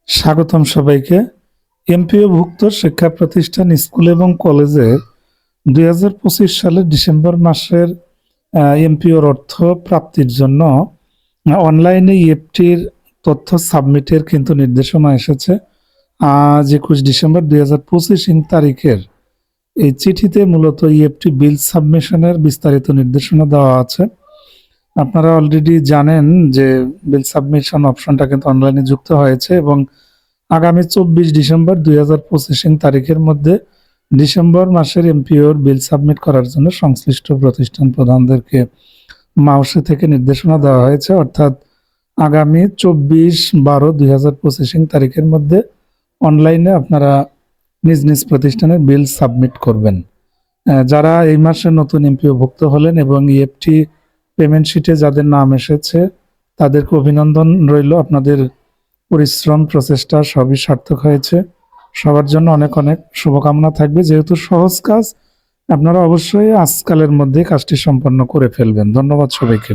স্বাগতম সবাইকে। এমপিওভুক্ত শিক্ষা প্রতিষ্ঠান, স্কুল এবং কলেজে 2025 সালের ডিসেম্বর মাসের এমপিওর অর্থ প্রাপ্তির জন্য অনলাইনে ইএফটির তথ্য সাবমিটের কিন্তু নির্দেশনা এসেছে। আজ 21 ডিসেম্বর 2025 তারিখের এই চিঠিতে মূলত ইএফটি বিল সাবমিশনের বিস্তারিত নির্দেশনা দেওয়া আছে। আপনারা অলরেডি জানেন যে বিল সাবমিশন অপশনটা কিন্তু অনলাইনে যুক্ত হয়েছে এবং আগামী 24 ডিসেম্বর 2025 তারিখের মধ্যে ডিসেম্বর মাসের এমপিওর বিল সাবমিট করার জন্য সংশ্লিষ্ট প্রতিষ্ঠান প্রধানদেরকে মাউসি থেকে নির্দেশনা দেওয়া হয়েছে। অর্থাৎ আগামী 24/12/2025 তারিখের মধ্যে অনলাইনে আপনারা নিজ নিজ প্রতিষ্ঠানের বিল সাবমিট করবেন। যারা এই মাসে নতুন এমপিওভুক্ত হলেন এবং ইএফটি পেমেন্ট শিটে যাদের নাম এসেছে তাদেরকে অভিনন্দন রইল। আপনাদের পরিশ্রম প্রচেষ্টা সবই সার্থক হয়েছে। সবার জন্য অনেক অনেক শুভকামনা থাকবে। যেহেতু সহজ কাজ, আপনারা অবশ্যই আজকালের মধ্যে কাজটি সম্পন্ন করে ফেলবেন। ধন্যবাদ সবাইকে।